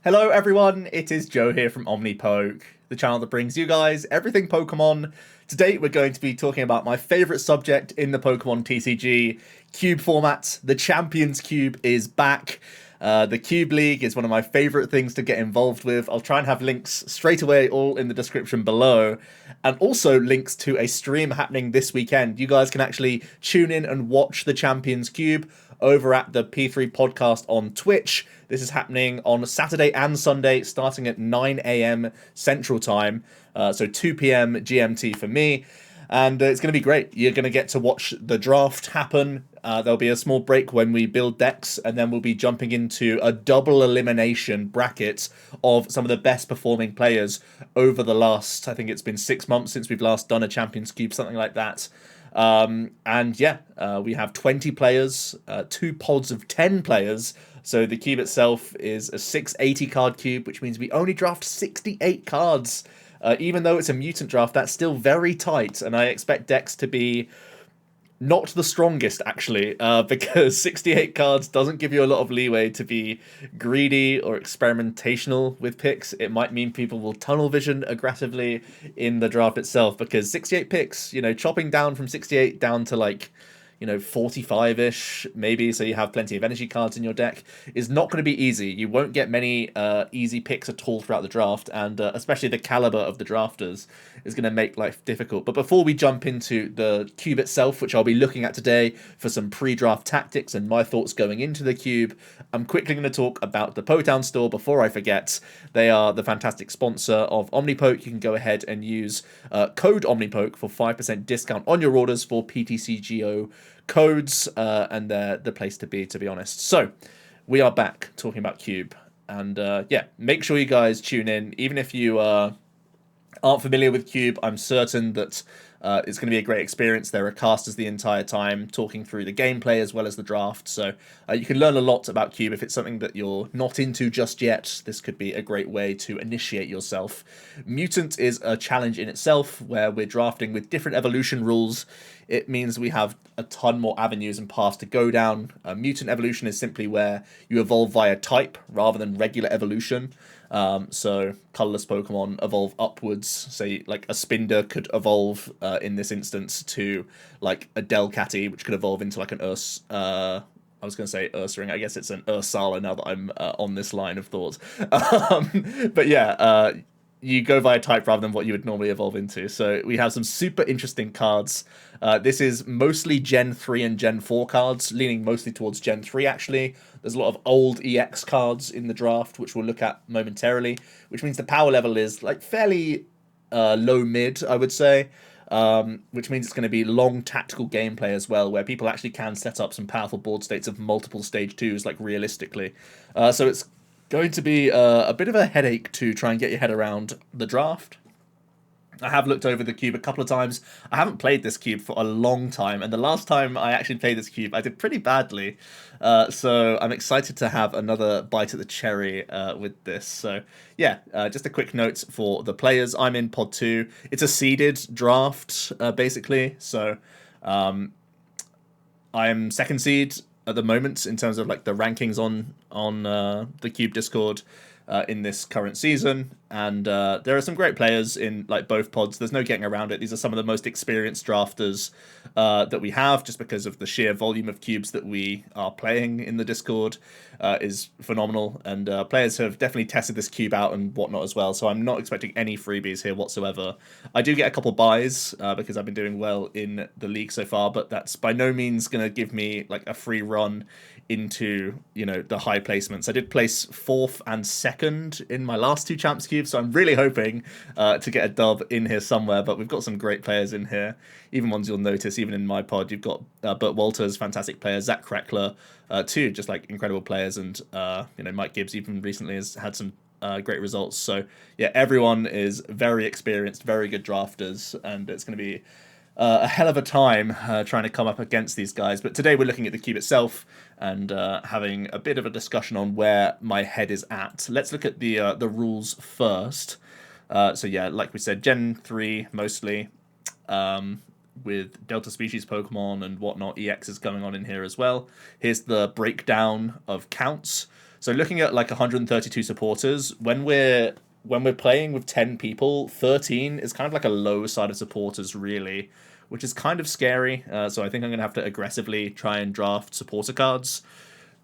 Hello everyone, it is Joe here from Omnipoke, the channel that brings you guys everything Pokemon. Today we're going to be talking about my favourite subject in the Pokemon TCG, Cube format. The Champions Cube is back. The Cube League is one of my favourite things to get involved with. I'll try and have links straight away all in the description below. And also links to a stream happening this weekend. You guys can actually tune in and watch the Champions Cube over at the P3 podcast on Twitch. This is happening on Saturday and Sunday, starting at 9 a.m. Central Time, so 2 p.m. GMT for me. And it's going to be great. You're going to get to watch the draft happen. There'll be a small break when we build decks, and then we'll be jumping into a double elimination bracket of some of the best performing players over the last, I think it's been 6 months since we've last done a Champions Cube, something like that. We have 20 players, 2 pods of 10 players. So the cube itself is a 680 card cube, which means we only draft 68 cards. Even though it's a mutant draft, that's still very tight, and I expect decks to be not the strongest, actually, because 68 cards doesn't give you a lot of leeway to be greedy or experimentational with picks. It might mean people will tunnel vision aggressively in the draft itself, because 68 picks, chopping down from 68 down to 45-ish, maybe, so you have plenty of energy cards in your deck, is not going to be easy. You won't get many easy picks at all throughout the draft, and especially the caliber of the drafters is going to make life difficult. But before we jump into the cube itself, which I'll be looking at today for some pre-draft tactics and my thoughts going into the cube, I'm quickly going to talk about the Potown store before I forget. They are the fantastic sponsor of Omnipoke. You can go ahead and use code Omnipoke for 5% discount on your orders for PTCGO codes, and they're the place to be honest. So we are back talking about Cube, and make sure you guys tune in. Even if you aren't familiar with Cube, I'm certain that it's going to be a great experience. There are casters the entire time talking through the gameplay as well as the draft, so you can learn a lot about Cube. If it's something that you're not into just yet, this could be a great way to initiate yourself. Mutant is a challenge in itself, where we're drafting with different evolution rules. It means we have a ton more avenues and paths to go down. Mutant evolution is simply where you evolve via type rather than regular evolution. So colorless Pokemon evolve upwards. Say like a Spinder could evolve in this instance to like a Delcatty, which could evolve into like an I was going to say Ursaring. I guess it's an Ursala now that I'm on this line of thought. But yeah, you go via type rather than what you would normally evolve into. So we have some super interesting cards. This is mostly Gen 3 and Gen 4 cards, leaning mostly towards Gen 3 actually. There's a lot of old EX cards in the draft, which we'll look at momentarily, which means the power level is like fairly low-mid, I would say. Which means it's going to be long tactical gameplay as well, where people actually can set up some powerful board states of multiple stage 2s, like realistically. So it's going to be a bit of a headache to try and get your head around the draft. I have looked over the cube a couple of times. I haven't played this cube for a long time, and the last time I actually played this cube, I did pretty badly. So I'm excited to have another bite at the cherry with this. So yeah, just a quick note for the players. I'm in Pod 2. It's a seeded draft, basically. So I'm second seed at the moment in terms of like the rankings on the Cube Discord in this current season, and there are some great players in like both pods. There's no getting around it. These are some of the most experienced drafters that we have, just because of the sheer volume of cubes that we are playing in the Discord is phenomenal, and players have definitely tested this cube out and whatnot as well, so I'm not expecting any freebies here whatsoever. I do get a couple buys because I've been doing well in the league so far, but that's by no means going to give me like a free run into the high placements. I did place 4th and 2nd in my last 2 champs cubes, so I'm really hoping to get a dub in here somewhere. But we've got some great players in here, even ones you'll notice even in my pod. You've got Burt Walters, fantastic player, Zach Kreckler, too, just like incredible players, and Mike Gibbs even recently has had some great results. So yeah, everyone is very experienced, very good drafters, and it's going to be a hell of a time trying to come up against these guys. But today we're looking at the cube itself and having a bit of a discussion on where my head is at. Let's look at the rules first. So yeah, like we said, Gen 3 mostly, with Delta species Pokemon and whatnot. EX is going on in here as well. Here's the breakdown of counts. So looking at like 132 supporters, when we're playing with 10 people, 13 is kind of like a low side of supporters, really, which is kind of scary. So I think I'm going to have to aggressively try and draft supporter cards.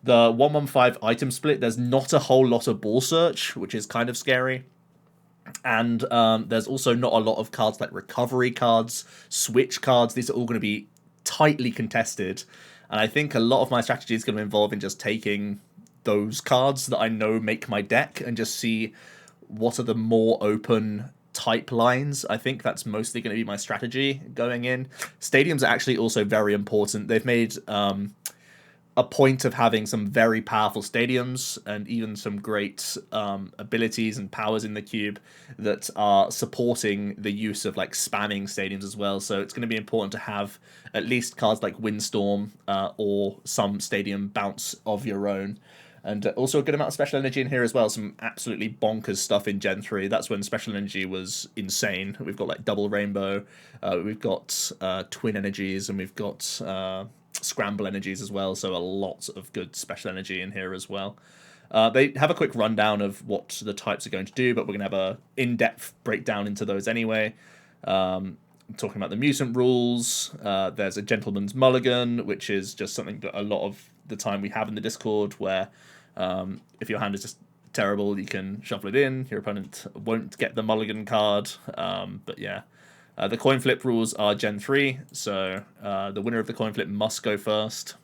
The 115 item split, there's not a whole lot of ball search, which is kind of scary. And there's also not a lot of cards like recovery cards, switch cards. These are all going to be tightly contested. And I think a lot of my strategy is going to involve in just taking those cards that I know make my deck and just see what are the more open type lines. I think that's mostly going to be my strategy going in. Stadiums are actually also very important. They've made a point of having some very powerful stadiums and even some great abilities and powers in the cube that are supporting the use of like spamming stadiums as well. So it's going to be important to have at least cards like Windstorm or some stadium bounce of your own. And also a good amount of special energy in here as well. Some absolutely bonkers stuff in Gen 3. That's when special energy was insane. We've got like double rainbow. We've got twin energies, and we've got scramble energies as well. So a lot of good special energy in here as well. They have a quick rundown of what the types are going to do, but we're going to have a in-depth breakdown into those anyway. Talking about the mutant rules, there's a gentleman's mulligan, which is just something that a lot of the time we have in the Discord, where if your hand is just terrible, you can shuffle it in. Your opponent won't get the mulligan card. But yeah, the coin flip rules are Gen 3, so the winner of the coin flip must go first.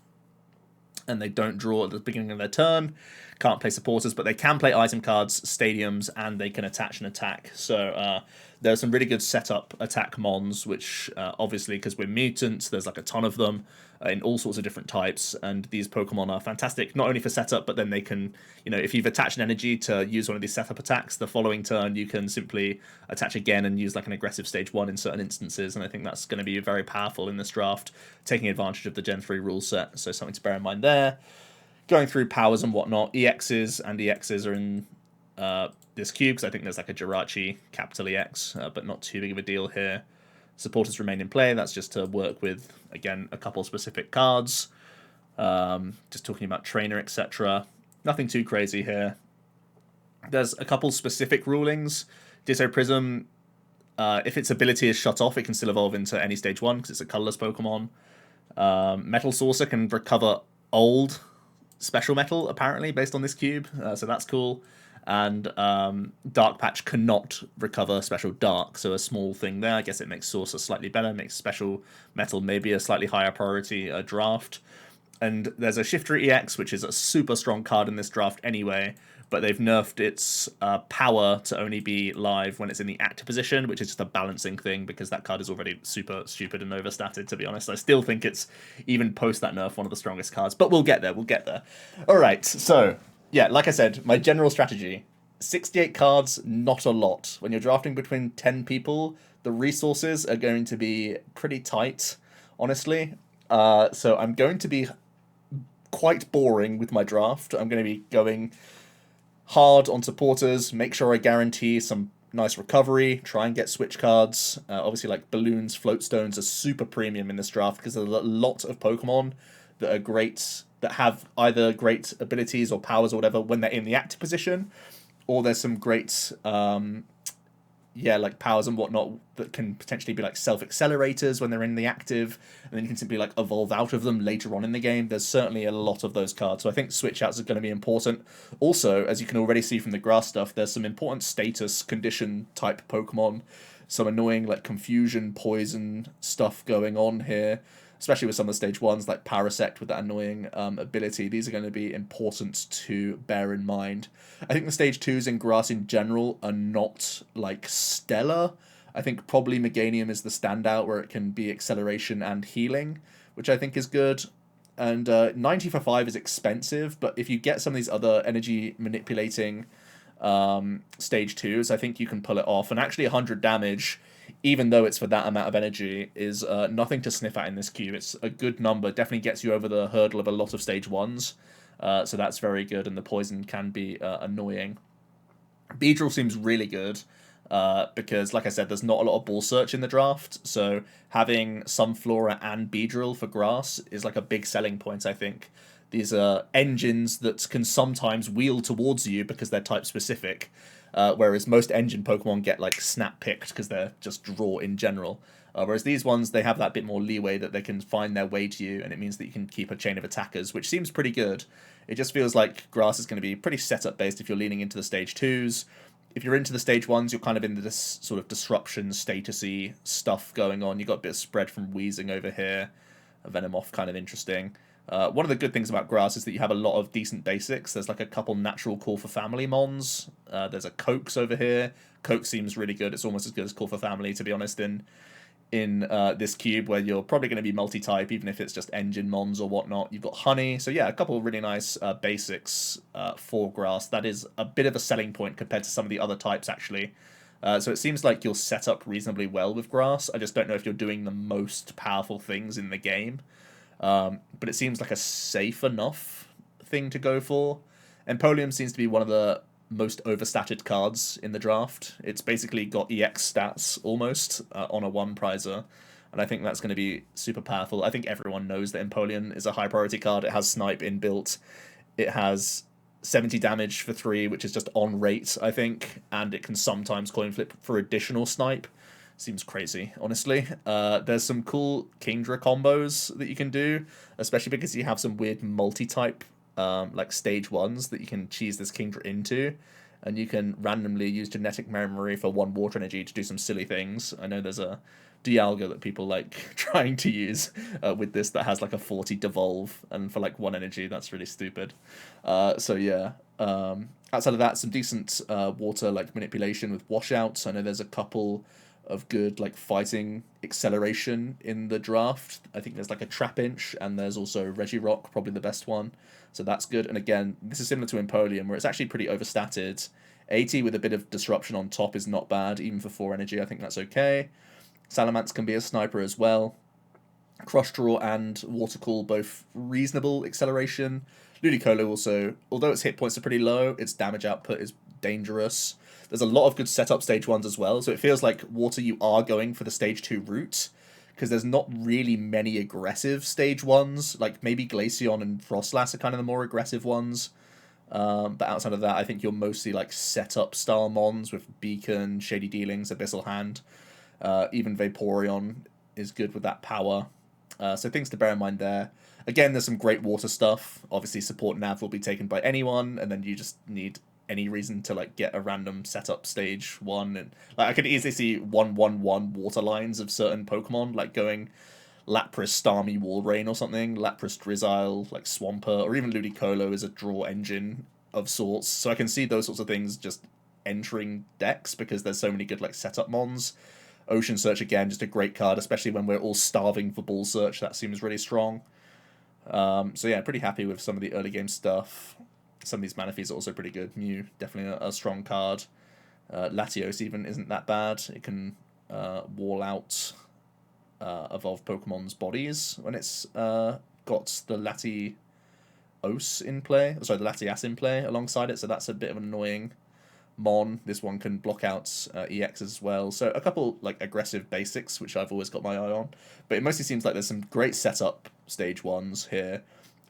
And they don't draw at the beginning of their turn. Can't play supporters, but they can play item cards, stadiums, and they can attach an attack. So there's some really good setup attack mons, which obviously, because we're mutants, there's like a ton of them in all sorts of different types. And these Pokemon are fantastic, not only for setup, but then they can, if you've attached an energy to use one of these setup attacks, the following turn you can simply attach again and use like an aggressive stage 1 in certain instances. And I think that's going to be very powerful in this draft, taking advantage of the Gen 3 rule set. So something to bear in mind there. Going through powers and whatnot, EXs and EXs are in this cube, because I think there's like a Jirachi capital EX, but not too big of a deal here. Supporters remain in play. That's just to work with, again, a couple specific cards. Just talking about trainer, etc. Nothing too crazy here. There's a couple specific rulings. Ditto Prism, if its ability is shut off, it can still evolve into any stage 1, because it's a colorless Pokemon. Metal Saucer can recover old special metal, apparently, based on this cube, so that's cool. And Dark Patch cannot recover special dark, so a small thing there. I guess it makes Saucer slightly better, makes special metal maybe a slightly higher priority draft. And there's a Shifter EX, which is a super strong card in this draft anyway, but they've nerfed its power to only be live when it's in the active position, which is just a balancing thing, because that card is already super stupid and overstated, to be honest. I still think it's, even post that nerf, one of the strongest cards, but we'll get there, Alright, so, yeah, like I said, my general strategy, 68 cards, not a lot. When you're drafting between 10 people, the resources are going to be pretty tight, honestly. So I'm going to be quite boring with my draft. I'm going to be going hard on supporters, make sure I guarantee some nice recovery, try and get switch cards. Obviously, like balloons, floatstones are super premium in this draft, because there's a lot of Pokemon that are great, that have either great abilities or powers or whatever when they're in the active position, or there's some great like powers and whatnot that can potentially be like self-accelerators when they're in the active, and then you can simply like evolve out of them later on in the game. There's certainly a lot of those cards, so I think switch outs are going to be important. Also, as you can already see from the grass stuff, there's some important status condition type Pokemon, some annoying like confusion, poison stuff going on here, especially with some of the stage 1s like Parasect with that annoying ability. These are going to be important to bear in mind. I think the stage 2s in grass in general are not like stellar. I think probably Meganium is the standout, where it can be acceleration and healing, which I think is good. And 90 for 5 is expensive, but if you get some of these other energy manipulating stage 2s, I think you can pull it off. And actually 100 damage, even though it's for that amount of energy, is nothing to sniff at in this cube. It's a good number, definitely gets you over the hurdle of a lot of stage 1s, so that's very good, and the poison can be annoying. Beedrill seems really good, because, like I said, there's not a lot of ball search in the draft, so having Sunflora and Beedrill for grass is like a big selling point, I think. these engines that can sometimes wheel towards you because they're type specific, whereas most engine Pokemon get like snap picked because they're just draw in general. Whereas these ones, they have that bit more leeway that they can find their way to you, and it means that you can keep a chain of attackers, which seems pretty good. It just feels like Grass is going to be pretty setup based if you're leaning into the stage 2s. If you're into the stage 1s, you're kind of in this sort of disruption, statusy stuff going on. You've got a bit of spread from Wheezing over here. A Venomoth, kind of interesting. One of the good things about Grass is that you have a lot of decent basics. There's like a couple natural Call for Family mons. There's a Coax over here. Coax seems really good. It's almost as good as Call for Family, to be honest, in this cube, where you're probably going to be multi-type, even if it's just engine mons or whatnot. You've got Honey. So yeah, a couple of really nice basics for Grass. That is a bit of a selling point compared to some of the other types, actually. So it seems like you'll set up reasonably well with Grass. I just don't know if you're doing the most powerful things in the game. But it seems like a safe enough thing to go for. Empoleon seems to be one of the most overstated cards in the draft. It's basically got EX stats almost on a 1-prizer, and I think that's going to be super powerful. I think everyone knows that Empoleon is a high priority card. It has Snipe inbuilt. It has 70 damage for 3, which is just on rate, I think, and it can sometimes coin flip for additional Snipe. Seems crazy, honestly. There's some cool Kingdra combos that you can do, especially because you have some weird multi-type like stage 1s that you can cheese this Kingdra into, and you can randomly use genetic memory for 1 water energy to do some silly things. I know there's a Dialga that people like trying to use with this that has like a 40 devolve, and for like 1 energy, that's really stupid. So yeah, outside of that, some decent water like manipulation with washouts. I know there's a couple of good like fighting acceleration in the draft. I think there's like a Trapinch, and there's also Regirock, probably the best one. So that's good. And again, this is similar to Empoleon, where it's actually pretty overstated. 80 with a bit of disruption on top is not bad, even for 4 energy. I think that's okay. Salamence can be a sniper as well. Crush Draw and Water Cool, both reasonable acceleration. Ludicolo also, although its hit points are pretty low, its damage output is dangerous. There's a lot of good setup stage 1s as well, so it feels like Water, you are going for the stage 2 route, because there's not really many aggressive stage 1s. Like maybe Glaceon and Frostlass are kind of the more aggressive ones. But outside of that, I think you're mostly like setup style mons with Beacon, Shady Dealings, Abyssal Hand. Even Vaporeon is good with that power. So things to bear in mind there. Again, there's some great water stuff. Obviously, support nav will be taken by anyone, and then you just need any reason to like get a random setup stage 1. And like I could easily see 1/1/1 water lines of certain Pokemon, like going Lapras, Starmie, Walrein or something. Lapras, Drizzile, like Swampert, or even Ludicolo is a draw engine of sorts. So I can see those sorts of things just entering decks because there's so many good like setup mons. Ocean Search, again, just a great card, especially when we're all starving for Ball Search. That seems really strong. So yeah, pretty happy with some of the early game stuff. Some of these Manaphy's are also pretty good. Mew, definitely a strong card. Latios even isn't that bad. It can wall out evolved Pokemon's bodies when it's got the Latios in play. Sorry, the Latias in play alongside it, so that's a bit of an annoying mon. This one can block out EX as well. So a couple like aggressive basics, which I've always got my eye on. But it mostly seems like there's some great setup stage 1s here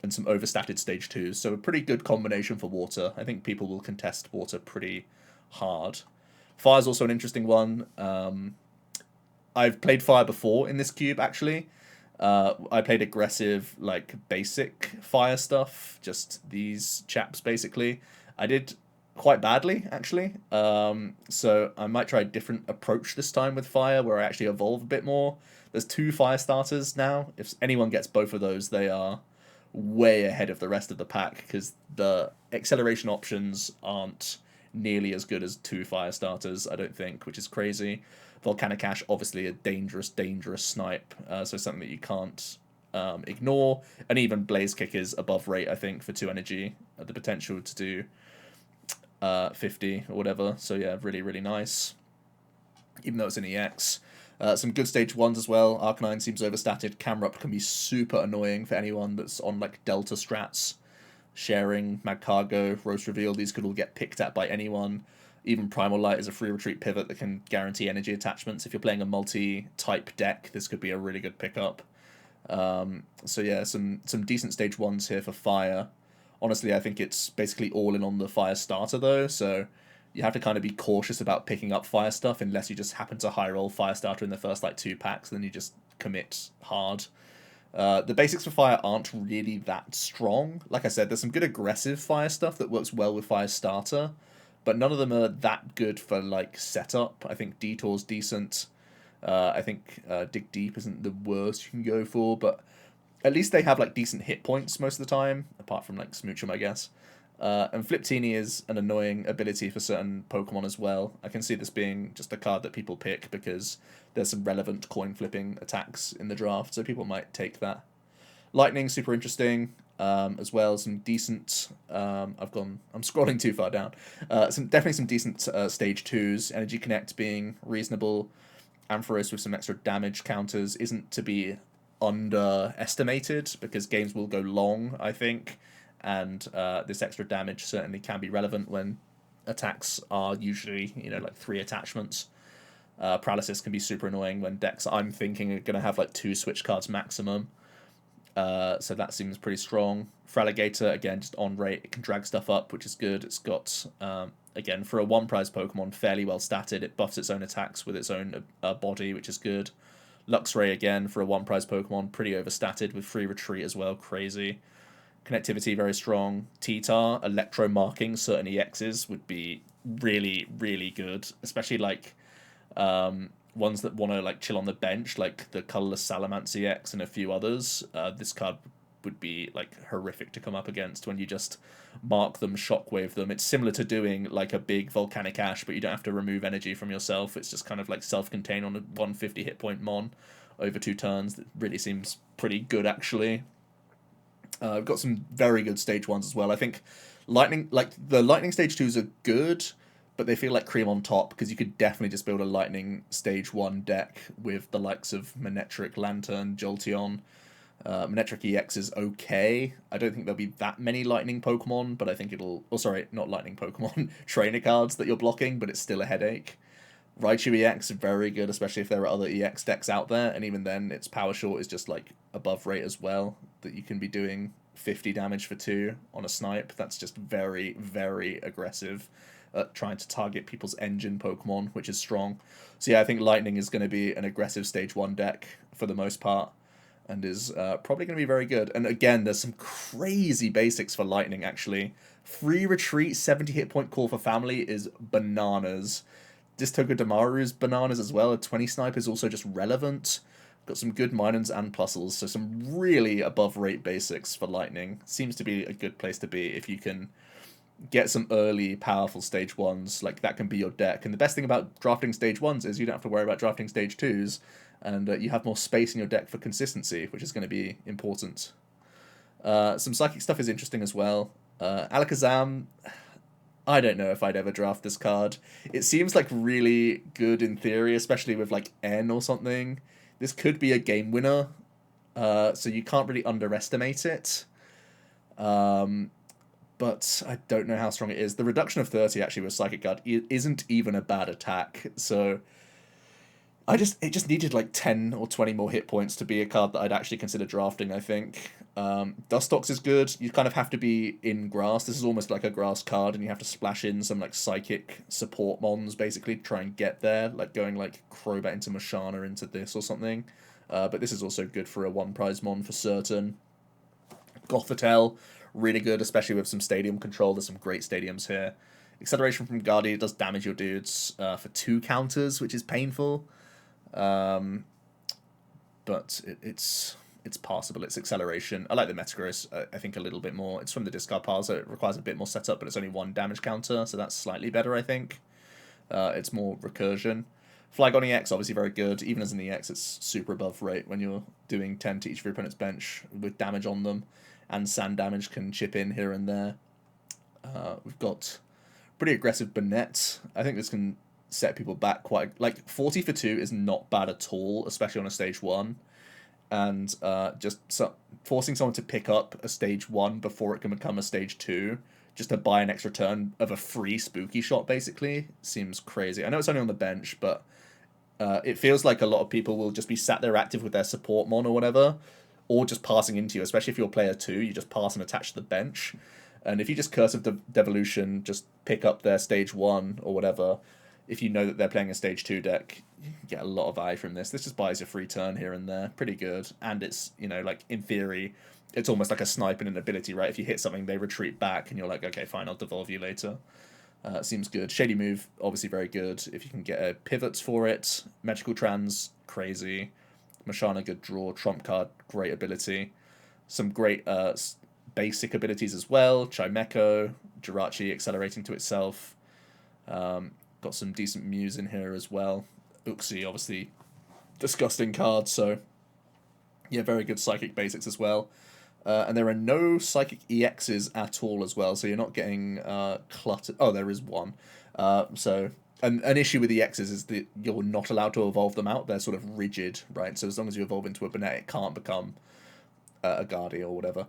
and some overstated stage 2s. So a pretty good combination for water. I think people will contest water pretty hard. Fire's also an interesting one. I've played Fire before in this cube, actually. I played aggressive, like, basic Fire stuff. Just these chaps, basically. I did quite badly, actually. So I might try a different approach this time with Fire, where I actually evolve a bit more. There's 2 Fire starters now. If anyone gets both of those, they are way ahead of the rest of the pack, because the acceleration options aren't nearly as good as 2 Fire starters, I don't think, which is crazy. Volcanic Ash, obviously a dangerous snipe, so something that you can't ignore. And even Blaze Kick is above rate, I think, for 2 energy. The potential to do 50 or whatever. So yeah, really, really nice. Even though it's an EX. Some good stage 1s as well. Arcanine seems overstated. Camerupt can be super annoying for anyone that's on like Delta strats. Sharing, Magcargo, Roast Reveal, these could all get picked at by anyone. Even Primal Light is a free retreat pivot that can guarantee energy attachments. If you're playing a multi-type deck, this could be a really good pickup. So yeah, some decent stage ones here for fire. Honestly, I think it's basically all in on the fire starter though, so you have to kind of be cautious about picking up fire stuff unless you just happen to high roll fire starter in the first like 2 packs, then you just commit hard. The basics for fire aren't really that strong. Like I said, there's some good aggressive fire stuff that works well with fire starter, but none of them are that good for like setup. I think Detour's decent. I think Dig Deep isn't the worst you can go for, but at least they have like decent hit points most of the time, apart from like Smoochum, I guess. And Fliptini is an annoying ability for certain Pokemon as well. I can see this being just a card that people pick because there's some relevant coin flipping attacks in the draft, so people might take that. Lightning, super interesting as well. Some decent. I'm scrolling too far down. Definitely some decent stage twos. Energy Connect being reasonable. Ampharos with some extra damage counters isn't to be underestimated because games will go long, I think, and this extra damage certainly can be relevant when attacks are usually like 3 attachments. Paralysis can be super annoying when decks I'm thinking are going to have like 2 switch cards maximum. So that seems pretty strong. Fraligator, again, just on rate, it can drag stuff up, which is good. It's got, again, for a 1-prize Pokemon, fairly well statted. It buffs its own attacks with its own body, which is good. Luxray, again, for a 1-prize Pokemon, pretty overstatted with free retreat as well, crazy. Connectivity, very strong. T-Tar, Electro marking certain EXs would be really, really good, especially like ones that want to like chill on the bench, like the colorless Salamence EX and a few others. This card would be like horrific to come up against when you just mark them, shockwave them. It's similar to doing like a big volcanic ash, but you don't have to remove energy from yourself. It's just kind of like self-contained on a 150 hit point mon over 2 turns. That really seems pretty good actually. I've got some very good stage ones as well. I think the lightning stage twos are good, but they feel like cream on top because you could definitely just build a lightning stage 1 deck with the likes of Manectric, Lantern, Jolteon. Manectric EX is okay. I don't think there'll be that many lightning Pokemon, but I think it'll... Oh, sorry, not lightning Pokemon. Trainer cards that you're blocking, but it's still a headache. Raichu EX is very good, especially if there are other EX decks out there, and even then, its power short is just like above rate as well, that you can be doing 50 damage for 2 on a snipe. That's just very, very aggressive at trying to target people's engine Pokemon, which is strong. So yeah, I think Lightning is going to be an aggressive stage 1 deck for the most part, and is probably going to be very good. And again, there's some crazy basics for Lightning, actually. Free Retreat, 70 hit point call for family is bananas. Distoka Damaru's bananas as well. A 20 snipe is also just relevant. Got some good Minons and Plusles, so some really above rate basics for Lightning. Seems to be a good place to be if you can get some early powerful stage 1s. Like, that can be your deck. And the best thing about drafting stage 1s is you don't have to worry about drafting stage 2s, and you have more space in your deck for consistency, which is going to be important. Some Psychic stuff is interesting as well. Alakazam, I don't know if I'd ever draft this card. It seems like really good in theory, especially with like N or something. This could be a game winner, so you can't really underestimate it. But I don't know how strong it is. The reduction of 30 actually with Psychic Guard isn't even a bad attack, so it just needed like 10 or 20 more hit points to be a card that I'd actually consider drafting, I think. Dustox is good. You kind of have to be in grass. This is almost like a grass card, and you have to splash in some like psychic support mons, basically, to try and get there, like going like Crobat into Mashana into this or something. But this is also good for a 1-prize mon for certain. Gothitelle, really good, especially with some stadium control. There's some great stadiums here. Acceleration from Guardian does damage your dudes for 2 counters, which is painful. But it's passable. It's acceleration. I like the Metagross, I think, a little bit more. It's from the discard pile, so it requires a bit more setup, but it's only 1 damage counter, so that's slightly better, I think. It's more recursion. Flygon EX, obviously very good. Even as an EX, it's super above rate when you're doing 10 to each of your opponent's bench with damage on them, and sand damage can chip in here and there. We've got pretty aggressive Banette. I think this can set people back quite... Like, 40 for 2 is not bad at all, especially on a stage 1. And forcing someone to pick up a stage 1 before it can become a stage 2, just to buy an extra turn of a free spooky shot, basically, seems crazy. I know it's only on the bench, but it feels like a lot of people will just be sat there active with their support mon or whatever, or just passing into you, especially if you're player 2, you just pass and attach to the bench. And if you just Curse of Devolution, just pick up their stage 1 or whatever, if you know that they're playing a stage 2 deck, you can get a lot of value from this. This just buys a free turn here and there. Pretty good. And it's, you know, like, in theory, it's almost like a snipe and an ability, right? If you hit something, they retreat back, and you're like, okay, fine, I'll devolve you later. Seems good. Shady Move, obviously very good. If you can get a pivot for it. Magical Trans, crazy. Mashana, good draw. Trump card, great ability. Some great basic abilities as well. Chimecho, Jirachi accelerating to itself. Got some decent Mews in here as well. Uxie, obviously, disgusting card, so yeah, very good Psychic basics as well. And there are no Psychic EXs at all as well, so you're not getting cluttered. Oh, there is one. So an issue with EXs is that you're not allowed to evolve them out. They're sort of rigid, right? So as long as you evolve into a Bonnet, it can't become a Guardi or whatever.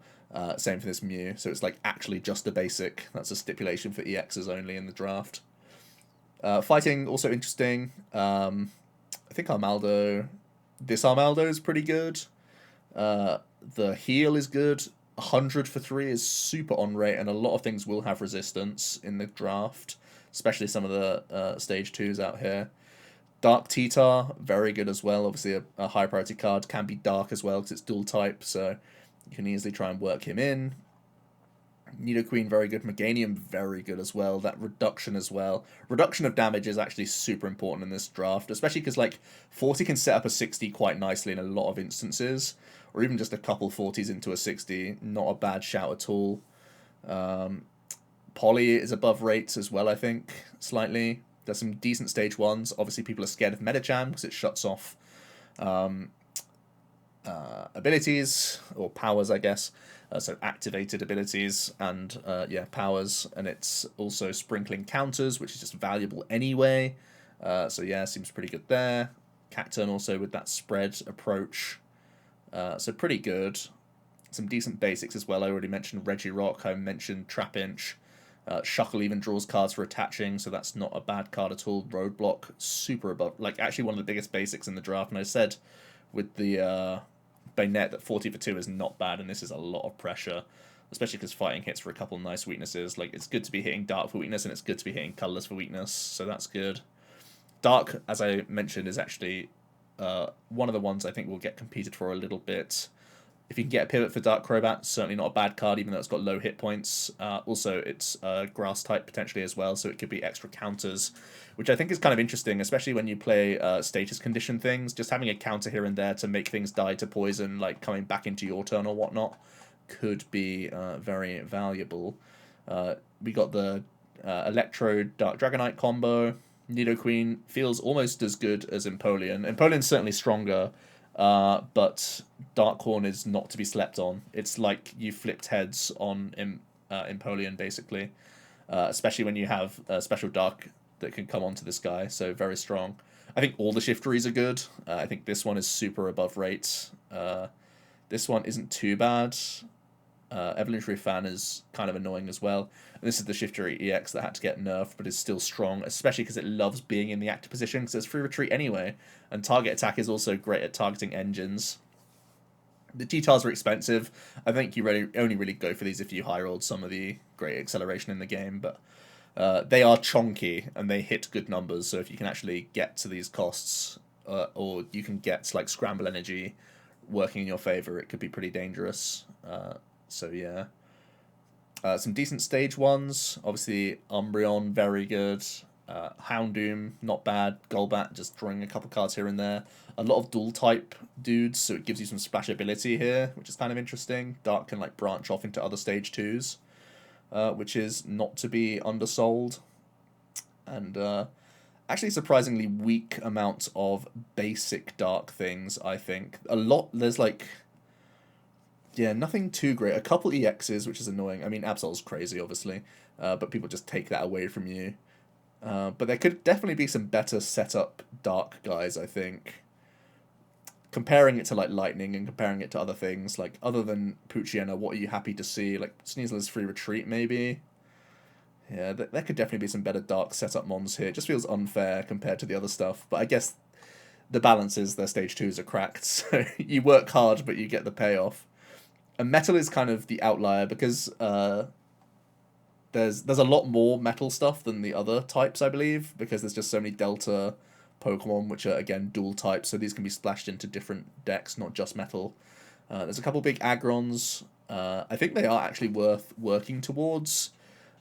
Same for this Mew. So it's like actually just a basic. That's a stipulation for EXs only in the draft. Fighting, also interesting. I think Armaldo... This Armaldo is pretty good. The heal is good. 100 for 3 is super on rate, and a lot of things will have resistance in the draft, especially some of the stage 2s out here. Dark Titar, very good as well. Obviously a high priority card. Can be dark as well because it's dual type, so you can easily try and work him in. Nidoqueen, very good. Meganium, very good as well. That reduction as well. Reduction of damage is actually super important in this draft, especially because, like, 40 can set up a 60 quite nicely in a lot of instances, or even just a couple 40s into a 60. Not a bad shout at all. Poly is above rates as well, I think, slightly. There's some decent stage 1s. Obviously, people are scared of Metacham because it shuts off abilities, or powers, I guess. So activated abilities and powers, and it's also sprinkling counters, which is just valuable anyway. So yeah, seems pretty good there. Cacturn also with that spread approach, so pretty good. Some decent basics as well. I already mentioned Regirock. I mentioned Trapinch. Shuckle even draws cards for attaching, so that's not a bad card at all. Roadblock, super above, like actually one of the biggest basics in the draft. And I said with the Baynet that 40 for 2 is not bad, and this is a lot of pressure, especially because fighting hits for a couple nice weaknesses. Like, it's good to be hitting dark for weakness, and it's good to be hitting colorless for weakness, so that's good. Dark, as I mentioned, is actually one of the ones I think will get competed for a little bit. If you can get a pivot for Dark Crobat, certainly not a bad card, even though it's got low hit points. Also, it's grass type potentially as well, so it could be extra counters, which I think is kind of interesting, especially when you play status condition things. Just having a counter here and there to make things die to poison, like coming back into your turn or whatnot, could be very valuable. We got the Electro Dark Dragonite combo. Nidoqueen feels almost as good as Empoleon. Empoleon's certainly stronger, but Darkhorn is not to be slept on. It's like you flipped heads on Empoleon, basically. Especially when you have a special dark that can come onto this guy, so very strong. I think all the Shifteries are good. I think this one is super above rate. This one isn't too bad. Evolutionary Fan is kind of annoying as well. And this is the Shiftery EX that had to get nerfed, but is still strong, especially because it loves being in the active position, because it's free retreat anyway. And target attack is also great at targeting engines. The G-Tars are expensive. I think you only really go for these if you high rolled some of the great acceleration in the game, but they are chonky and they hit good numbers, so if you can actually get to these costs, or you can get like Scramble Energy working in your favor, it could be pretty dangerous. So yeah. Some decent stage 1s. Obviously, Umbreon, very good. Houndoom, not bad. Golbat, just drawing a couple cards here and there. A lot of dual type dudes, so it gives you some splashability here, which is kind of interesting. Dark can like branch off into other stage 2s, which is not to be undersold. And actually surprisingly weak amounts of basic dark things, I think. There's like... Yeah, nothing too great. A couple EXs, which is annoying. I mean, Absol's crazy, obviously, but people just take that away from you. But there could definitely be some better setup dark guys, I think. Comparing it to, like, Lightning and comparing it to other things, like, other than Poochyena, what are you happy to see? Like, Sneasel's Free Retreat, maybe? Yeah, there could definitely be some better dark setup mons here. It just feels unfair compared to the other stuff, but I guess the balance is their stage 2s are cracked, so you work hard, but you get the payoff. And metal is kind of the outlier because there's a lot more metal stuff than the other types, I believe, because there's just so many Delta Pokemon, which are, again, dual types, so these can be splashed into different decks, not just metal. There's a couple big Agrons. I think they are actually worth working towards.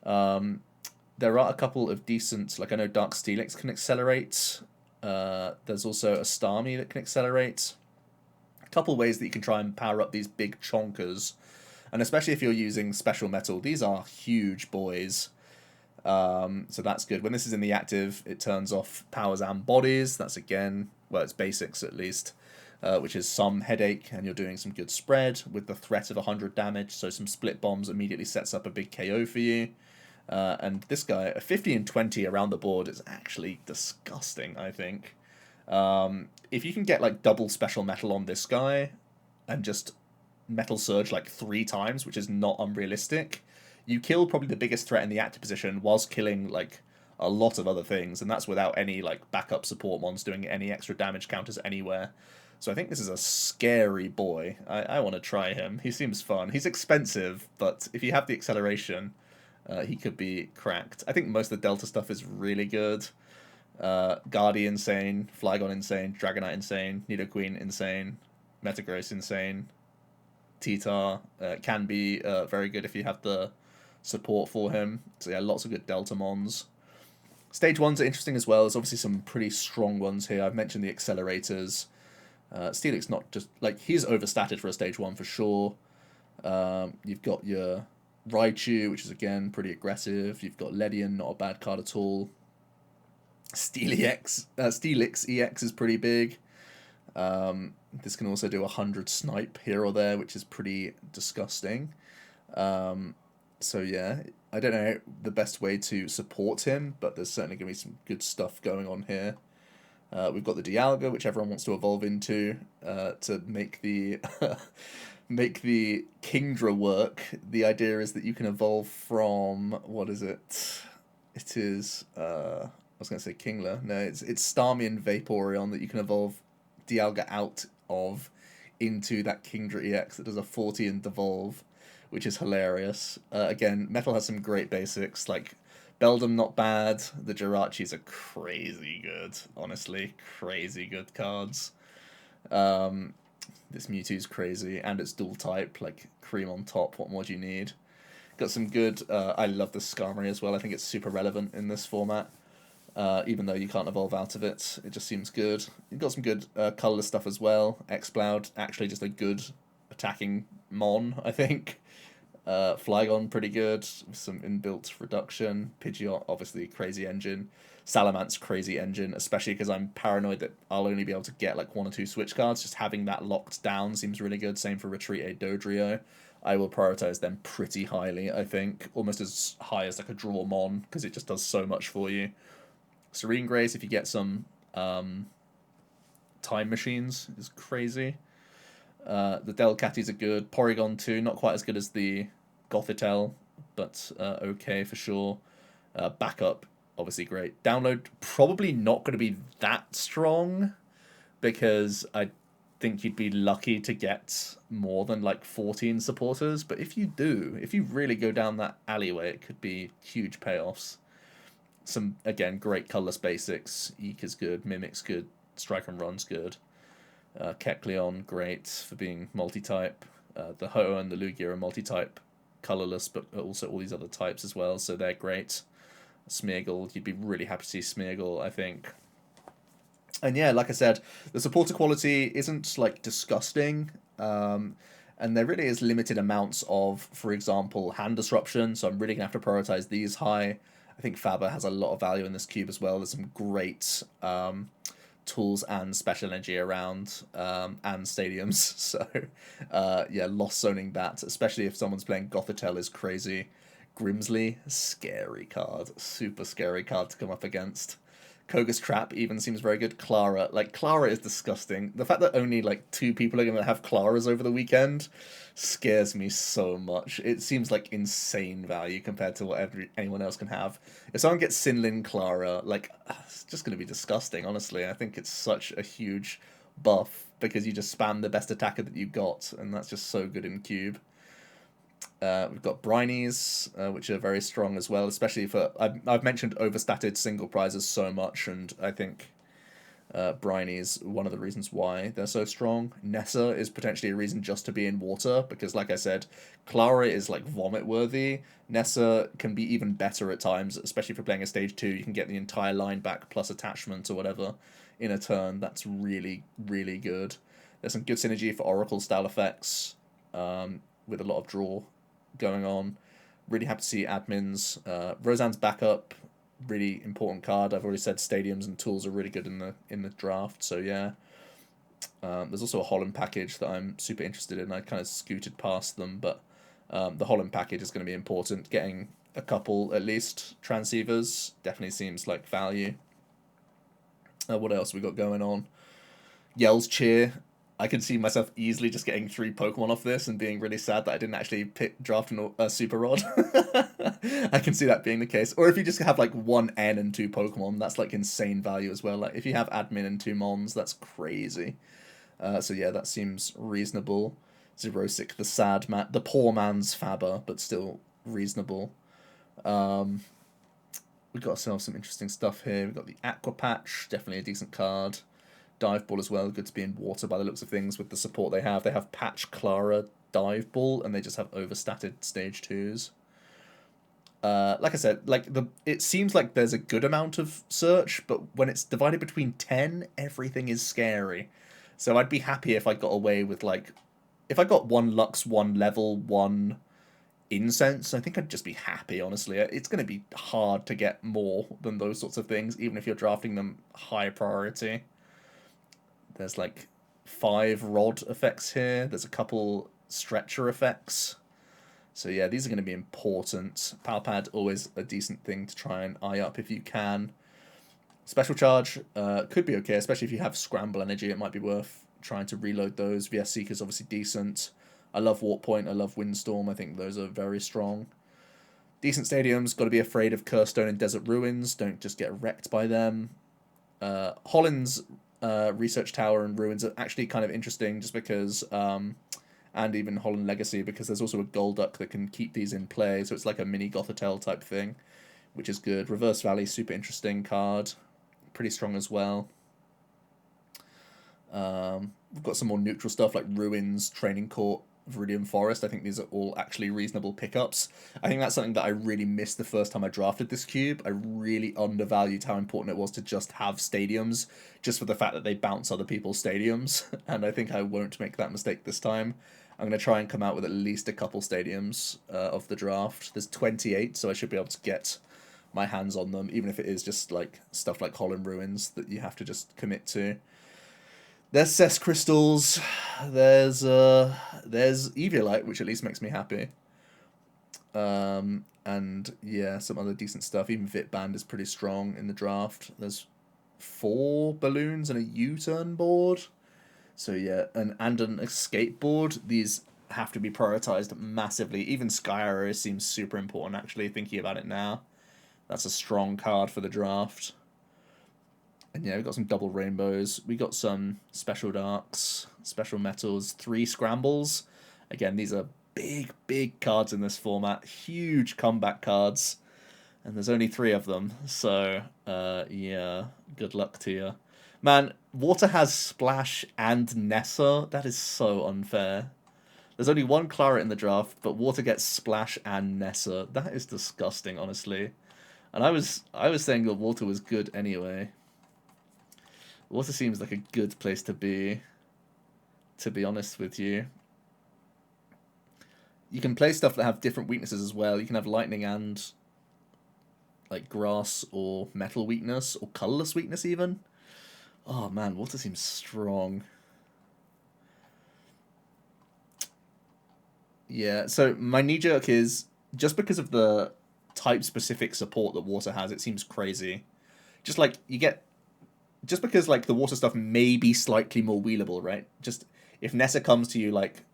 There are a couple of decent, like I know Dark Steelix can accelerate. There's also a Starmie that can accelerate. A couple ways that you can try and power up these big chonkers. And especially if you're using special metal, these are huge boys. So that's good. When this is in the active, it turns off powers and bodies. That's again, well, it's basics at least, which is some headache, and you're doing some good spread with the threat of 100 damage. So some split bombs immediately sets up a big KO for you. And this guy, a 50 and 20 around the board is actually disgusting, I think. If you can get like double special metal on this guy and just Metal Surge like 3 times, which is not unrealistic, you kill probably the biggest threat in the active position whilst killing like a lot of other things, and that's without any like backup support mons doing any extra damage counters anywhere. So I think this is a scary boy. I want to try him. He seems fun. He's expensive, but if you have the acceleration, he could be cracked. I think most of the Delta stuff is really good. Guardian insane, Flygon insane, Dragonite insane, Nidoqueen insane, Metagross insane. Titar can be very good if you have the support for him. So yeah, lots of good Delta mons. Stage 1s are interesting as well. There's obviously some pretty strong ones here. I've mentioned the accelerators. Steelix not just, like, he's overstated for a stage 1 for sure. You've got your Raichu, which is again pretty aggressive. You've got Ledian, not a bad card at all. Steelix EX is pretty big. This can also do 100 snipe here or there, which is pretty disgusting. So yeah, I don't know the best way to support him, but there's certainly going to be some good stuff going on here. We've got the Dialga, which everyone wants to evolve into to make the make the Kingdra work. The idea is that you can evolve from, what is it? It is I was going to say Kingler. No, it's Starmie and Vaporeon that you can evolve Dialga out of into that Kingdra EX that does a 40 and devolve, which is hilarious. Again, Metal has some great basics, like Beldum not bad, the Jirachis are crazy good, honestly, crazy good cards. This Mewtwo's crazy, and it's dual type, like cream on top, what more do you need? Got some good, I love the Skarmory as well, I think it's super relevant in this format. Even though you can't evolve out of it, it just seems good. You've got some good colourless stuff as well. Exploud, actually just a good attacking mon, I think. Flygon, pretty good, with some inbuilt reduction. Pidgeot, obviously, crazy engine. Salamence, crazy engine, especially because I'm paranoid that I'll only be able to get like 1 or 2 switch cards. Just having that locked down seems really good. Same for Retreat A Dodrio. I will prioritize them pretty highly, I think. Almost as high as like a draw mon, because it just does so much for you. Serene Grace, if you get some time machines, is crazy. The Delcatis are good. Porygon 2, not quite as good as the Gothitelle, but okay for sure. Backup, obviously great. Download, probably not going to be that strong, because I think you'd be lucky to get more than like 14 supporters, but if you do, if you really go down that alleyway, it could be huge payoffs. Some, again, great colourless basics. Eek is good, Mimic's good, Strike and Run's good. Kecleon, great for being multi-type. The Ho and the Lugia are multi-type, colourless, but also all these other types as well, so they're great. Smeargle, you'd be really happy to see Smeargle, I think. And yeah, like I said, the supporter quality isn't like disgusting, and there really is limited amounts of, for example, hand disruption, so I'm really going to have to prioritize these high. I think Faber has a lot of value in this cube as well. There's some great tools and special energy around, and stadiums. So, yeah, lost zoning that, especially if someone's playing Gothitelle, is crazy. Grimsley, scary card. Super scary card to come up against. Koga's Trap even seems very good. Clara, like Clara is disgusting. The fact that only like 2 people are gonna have Claras over the weekend scares me so much. It seems like insane value compared to what anyone else can have. If someone gets Sinlin Clara, like it's just gonna be disgusting. Honestly, I think it's such a huge buff because you just spam the best attacker that you got, and that's just so good in Cube. We've got Brinies, which are very strong as well, especially for... I've mentioned overstated single prizes so much, and I think Brinies, one of the reasons why they're so strong. Nessa is potentially a reason just to be in water, because like I said, Clara is like vomit-worthy. Nessa can be even better at times, especially if you're playing a stage 2. You can get the entire line back plus attachment or whatever in a turn. That's really, really good. There's some good synergy for Oracle-style effects with a lot of draw going on. Really happy to see admins. Roseanne's backup, really important card. I've already said stadiums and tools are really good in the draft, so yeah. There's also a Holland package that I'm super interested in. I kind of scooted past them, but the Holland package is going to be important. Getting a couple, at least, transceivers definitely seems like value. What else we got going on? Yell's Cheer. I can see myself easily just getting 3 Pokemon off this and being really sad that I didn't actually draft a Super Rod. I can see that being the case. Or if you just have like 1 N and 2 Pokemon, that's like insane value as well. Like if you have admin and 2 Mons, that's crazy. So yeah, that seems reasonable. Xerosic, the sad man, the poor man's Faber, but still reasonable. We've got ourselves some interesting stuff here. We've got the Aqua Patch, definitely a decent card. Dive Ball as well, good to be in water by the looks of things with the support they have. They have Patch, Clara, Dive Ball, and they just have overstated stage 2s. Like I said, it seems like there's a good amount of search, but when it's divided between 10, everything is scary. So I'd be happy if I got away with if I got 1 Lux, 1 Level, 1 Incense, I think I'd just be happy, honestly. It's going to be hard to get more than those sorts of things, even if you're drafting them high priority. There's like 5 rod effects here. There's a couple stretcher effects. So yeah, these are going to be important. Palpad, always a decent thing to try and eye up if you can. Special Charge could be okay, especially if you have Scramble Energy. It might be worth trying to reload those. VS Seeker's obviously decent. I love Warp Point. I love Windstorm. I think those are very strong. Decent stadiums. Got to be afraid of Curstone and Desert Ruins. Don't just get wrecked by them. Holland's Research Tower and Ruins are actually kind of interesting just because, and even Holland Legacy, because there's also a Golduck that can keep these in play, so it's like a mini Gothitelle type thing, which is good. Reverse Valley, super interesting card, pretty strong as well. We've got some more neutral stuff like Ruins, Training Court, Viridian Forest. I think these are all actually reasonable pickups. I think that's something that I really missed the first time I drafted this cube. I really undervalued how important it was to just have stadiums, just for the fact that they bounce other people's stadiums, and I think I won't make that mistake this time. I'm going to try and come out with at least a couple stadiums of the draft. There's 28, so I should be able to get my hands on them, even if it is just like stuff like Holland Ruins that you have to just commit to. There's Cess Crystals, there's Eviolite, which at least makes me happy. And yeah, some other decent stuff. Even Vitband is pretty strong in the draft. There's 4 balloons and a U-turn board. So yeah, and an escape board. These have to be prioritized massively. Even Sky Arrow seems super important, actually, thinking about it now. That's a strong card for the draft. And yeah, we got some double rainbows. We got some special darks, special metals, 3 scrambles. Again, these are big, big cards in this format. Huge comeback cards. And there's only 3 of them. So, yeah, good luck to you. Man, Water has Splash and Nessa. That is so unfair. There's only 1 Clara in the draft, but Water gets Splash and Nessa. That is disgusting, honestly. And I was saying that Water was good anyway. Water seems like a good place to be honest with you. You can play stuff that have different weaknesses as well. You can have lightning and like grass or metal weakness or colorless weakness even. Oh man, Water seems strong. Yeah, so my knee-jerk is, just because of the type-specific support that Water has, it seems crazy just like you get, just because like the water stuff may be slightly more wheelable, right? Just if Nessa comes to you like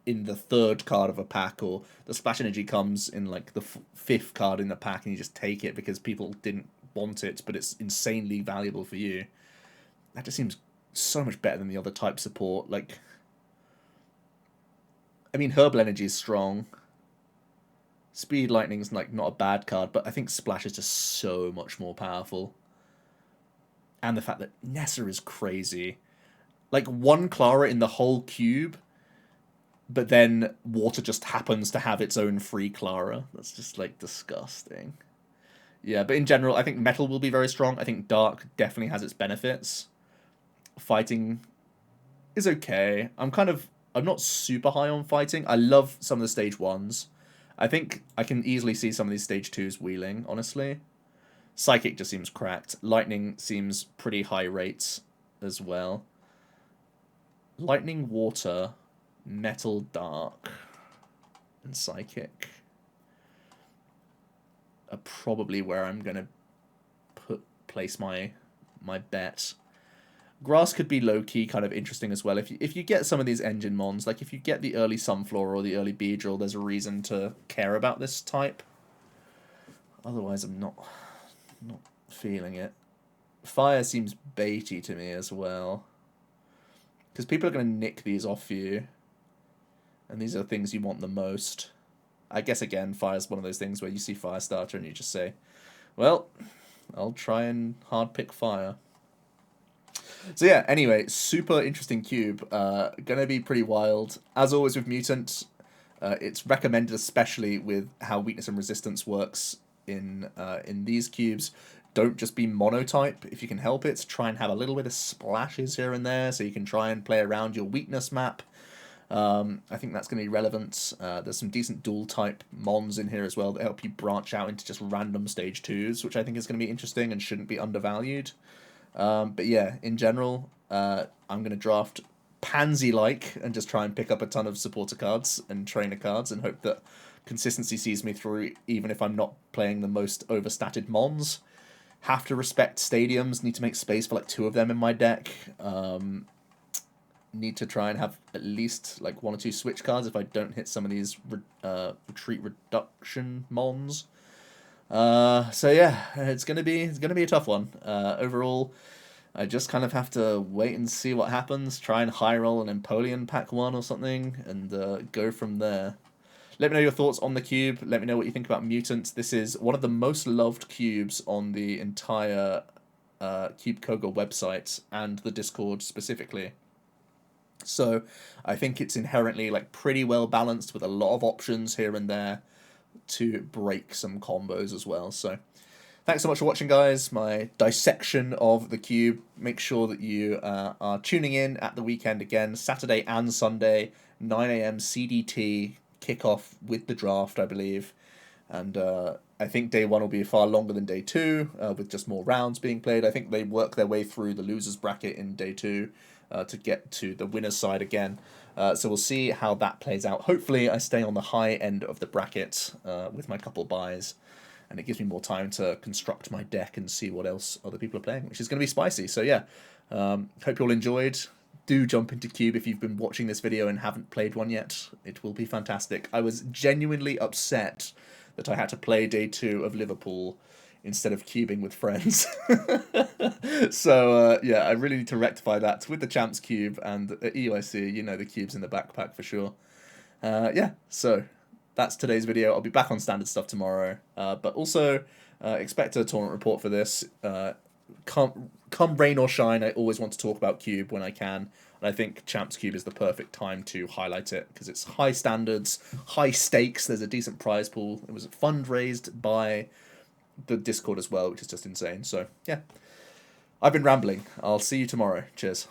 in the third card of a pack, or the splash energy comes in like the fifth card in the pack, and you just take it because people didn't want it, but it's insanely valuable for you. That just seems so much better than the other type support. Like, I mean, Herbal Energy is strong. Speed Lightning's like not a bad card, but I think Splash is just so much more powerful. And the fact that Nessa is crazy. Like, one Clara in the whole cube, but then Water just happens to have its own free Clara. That's just, like, disgusting. Yeah, but in general, I think Metal will be very strong. I think Dark definitely has its benefits. Fighting is okay. I'm not super high on Fighting. I love some of the stage 1s. I think I can easily see some of these stage 2s wheeling, honestly. Psychic just seems cracked. Lightning seems pretty high rates as well. Lightning, Water, Metal, Dark, and Psychic are probably where I'm going to place my bet. Grass could be low-key kind of interesting as well. If you get some of these engine mons, like if you get the early Sunflora or the early Beedrill, there's a reason to care about this type. Otherwise, I'm not feeling it. Fire seems baity to me as well. Because people are going to nick these off you. And these are the things you want the most. I guess, again, Fire's one of those things where you see Fire Starter and you just say, well, I'll try and hard pick Fire. So yeah, anyway, super interesting cube. Gonna be pretty wild. As always with Mutant, it's recommended especially with how weakness and resistance works in these cubes. Don't just be monotype if you can help it. Try and have a little bit of splashes here and there so you can try and play around your weakness map. I think that's going to be relevant. There's some decent dual type mons in here as well that help you branch out into just random stage 2s, which I think is going to be interesting and shouldn't be undervalued. But yeah, in general, I'm going to draft pansy-like and just try and pick up a ton of supporter cards and trainer cards and hope that consistency sees me through even if I'm not playing the most overstatted mons. Have to respect stadiums, need to make space for like 2 of them in my deck. Need to try and have at least like 1 or 2 switch cards if I don't hit some of these retreat reduction mons. So yeah, it's gonna be a tough one. Overall, I just kind of have to wait and see what happens. Try and high roll an Empoleon pack 1 or something, and go from there. Let me know your thoughts on the cube. Let me know what you think about Mutant. This is one of the most loved cubes on the entire Cube Koga website and the Discord specifically. So I think it's inherently like pretty well balanced with a lot of options here and there to break some combos as well. So thanks so much for watching, guys. My dissection of the cube. Make sure that you are tuning in at the weekend again, Saturday and Sunday, 9 AM CDT, kickoff with the draft, I believe. And I think day 1 will be far longer than day 2, with just more rounds being played. I think they work their way through the losers bracket in day 2 to get to the winner's side again. So we'll see how that plays out. Hopefully I stay on the high end of the bracket with my couple buys, and it gives me more time to construct my deck and see what else other people are playing, which is going to be spicy. So yeah, hope you all enjoyed. Do jump into Cube if you've been watching this video and haven't played one yet. It will be fantastic. I was genuinely upset that I had to play day 2 of Liverpool instead of cubing with friends. So yeah, I really need to rectify that with the Champs Cube, and at EUIC, you know, the cube's in the backpack for sure. Yeah, so that's today's video. I'll be back on standard stuff tomorrow, but also expect a tournament report for this. Come rain or shine, I always want to talk about Cube when I can, and I think Champs Cube is the perfect time to highlight it because it's high standards, high stakes. There's a decent prize pool. It was fundraised by the Discord as well, which is just insane. So yeah, I've been rambling. I'll see you tomorrow. Cheers.